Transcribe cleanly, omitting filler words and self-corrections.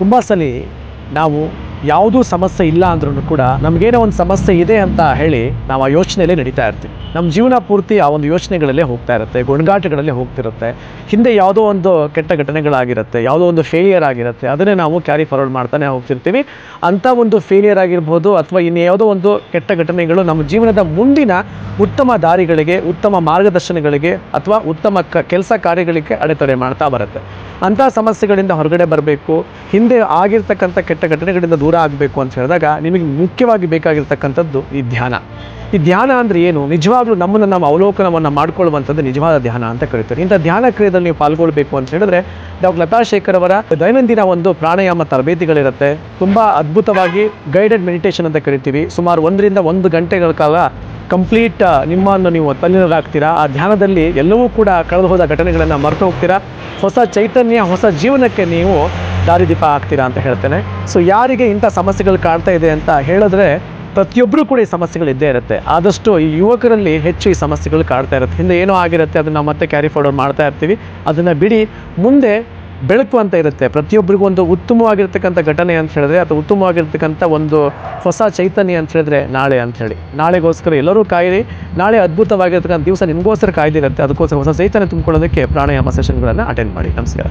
ತುಂಬ ಸಲ ನಾವು ಯಾವುದೂ ಸಮಸ್ಯೆ ಇಲ್ಲ ಅಂದ್ರೂ ಕೂಡ ನಮಗೇನೋ ಒಂದು ಸಮಸ್ಯೆ ಇದೆ ಅಂತ ಹೇಳಿ ನಾವು ಆ ಯೋಚನೆಯಲ್ಲೇ ನಡೀತಾ ಇರ್ತೀವಿ. ನಮ್ಮ ಜೀವನ ಪೂರ್ತಿ ಆ ಒಂದು ಯೋಚನೆಗಳಲ್ಲೇ ಹೋಗ್ತಾ ಇರುತ್ತೆ, ಗೊಣಗಾಟಗಳಲ್ಲೇ ಹೋಗ್ತಿರುತ್ತೆ. ಹಿಂದೆ ಯಾವುದೋ ಒಂದು ಕೆಟ್ಟ ಘಟನೆಗಳಾಗಿರುತ್ತೆ, ಯಾವುದೋ ಒಂದು ಫೇಲಿಯರ್ ಆಗಿರುತ್ತೆ, ಅದನ್ನೇ ನಾವು ಕ್ಯಾರಿ ಫಾರ್ವರ್ಡ್ ಮಾಡ್ತಾನೆ ಹೋಗ್ತಿರ್ತೀವಿ. ಅಂಥ ಒಂದು ಫೇಲಿಯರ್ ಆಗಿರ್ಬೋದು ಅಥವಾ ಇನ್ನು ಯಾವುದೋ ಒಂದು ಕೆಟ್ಟ ಘಟನೆಗಳು ನಮ್ಮ ಜೀವನದ ಮುಂದಿನ ಉತ್ತಮ ದಾರಿಗಳಿಗೆ, ಉತ್ತಮ ಮಾರ್ಗದರ್ಶನಗಳಿಗೆ ಅಥವಾ ಉತ್ತಮ ಕೆಲಸ ಕಾರ್ಯಗಳಿಗೆ ಅಡೆತಡೆ ಮಾಡ್ತಾ ಬರುತ್ತೆ. ಅಂಥ ಸಮಸ್ಯೆಗಳಿಂದ ಹೊರಗಡೆ ಬರಬೇಕು, ಹಿಂದೆ ಆಗಿರ್ತಕ್ಕಂಥ ಕೆಟ್ಟ ಘಟನೆಗಳಿಂದ ದೂರ ಆಗಬೇಕು ಅಂತ ಹೇಳಿದಾಗ ನಿಮಗೆ ಮುಖ್ಯವಾಗಿ ಬೇಕಾಗಿರ್ತಕ್ಕಂಥದ್ದು ಈ ಧ್ಯಾನ. ಈ ಧ್ಯಾನ ಅಂದರೆ ಏನು? ನಿಜವಾಗ್ಲೂ ನಮ್ಮನ್ನು ನಾವು ಅವಲೋಕನವನ್ನು ಮಾಡ್ಕೊಳ್ಳುವಂಥದ್ದು ನಿಜವಾದ ಧ್ಯಾನ ಅಂತ ಕರೀತಾರೆ. ಇಂಥ ಧ್ಯಾನ ಕ್ರಿಯೆಯಲ್ಲಿ ನೀವು ಪಾಲ್ಗೊಳ್ಬೇಕು ಅಂತ ಹೇಳಿದ್ರೆ ಡಾಕ್ಟರ್ ಲತಾ ಶೇಖರ್ ಅವರ ದೈನಂದಿನ ಒಂದು ಪ್ರಾಣಾಯಾಮ ತರಬೇತಿಗಳಿರುತ್ತೆ. ತುಂಬ ಅದ್ಭುತವಾಗಿ ಗೈಡೆಡ್ ಮೆಡಿಟೇಷನ್ ಅಂತ ಕರಿತೀವಿ. ಸುಮಾರು 1 ರಿಂದ 1 ಗಂಟೆಗಳ ಕಾಲ ಕಂಪ್ಲೀಟ್ ನಿಮ್ಮನ್ನು ನೀವು ತಲ್ಲೀನರಾಗ್ತೀರಾ. ಆ ಧ್ಯಾನದಲ್ಲಿ ಎಲ್ಲವೂ ಕೂಡ ಕಳೆದು ಹೋದ ಘಟನೆಗಳನ್ನು ಮರೆತು ಹೋಗ್ತೀರಾ. ಹೊಸ ಚೈತನ್ಯ, ಹೊಸ ಜೀವನಕ್ಕೆ ನೀವು ದಾರಿದೀಪ ಆಗ್ತೀರಾ ಅಂತ ಹೇಳ್ತೇನೆ. ಸೊ ಯಾರಿಗೆ ಇಂಥ ಸಮಸ್ಯೆಗಳು ಕಾಡ್ತಾ ಇದೆ ಅಂತ ಹೇಳಿದ್ರೆ ಪ್ರತಿಯೊಬ್ಬರೂ ಕೂಡ ಈ ಸಮಸ್ಯೆಗಳು ಇದ್ದೇ ಇರುತ್ತೆ. ಆದಷ್ಟು ಈ ಯುವಕರಲ್ಲಿ ಹೆಚ್ಚು ಈ ಸಮಸ್ಯೆಗಳು ಕಾಡ್ತಾ ಇರುತ್ತೆ. ಹಿಂದೆ ಏನೋ ಆಗಿರುತ್ತೆ, ಅದನ್ನು ಮತ್ತೆ ಕ್ಯಾರಿ ಫಾರ್ವರ್ಡ್ ಮಾಡ್ತಾ ಇರ್ತೀವಿ. ಅದನ್ನು ಬಿಡಿ, ಮುಂದೆ ಬೆಳಕು ಅಂತ ಇರುತ್ತೆ. ಪ್ರತಿಯೊಬ್ಬರಿಗೂ ಒಂದು ಉತ್ತಮವಾಗಿರ್ತಕ್ಕಂಥ ಘಟನೆ ಅಂತ ಹೇಳಿದ್ರೆ ಅಥವಾ ಉತ್ತಮವಾಗಿರ್ತಕ್ಕಂಥ ಒಂದು ಹೊಸ ಚೈತನ್ಯ ಅಂತ ಹೇಳಿದ್ರೆ ನಾಳೆ ಅಂತ ಹೇಳಿ, ನಾಳೆಗೋಸ್ಕರ ಎಲ್ಲರೂ ಕಾಯಿರಿ. ನಾಳೆ ಅದ್ಭುತವಾಗಿರ್ತಕ್ಕಂಥ ದಿವಸ ನಿಮಗೋಸ್ಕರ ಕಾಯ್ದಿರುತ್ತೆ. ಅದಕ್ಕೋಸ್ಕರ ಹೊಸ ಚೈತನ್ಯ ತುಂಬಿಕೊಳ್ಳೋದಕ್ಕೆ ಪ್ರಾಣಾಯಾಮ ಸೆಷನ್ಗಳನ್ನು ಅಟೆಂಡ್ ಮಾಡಿ. ನಮಸ್ಕಾರ.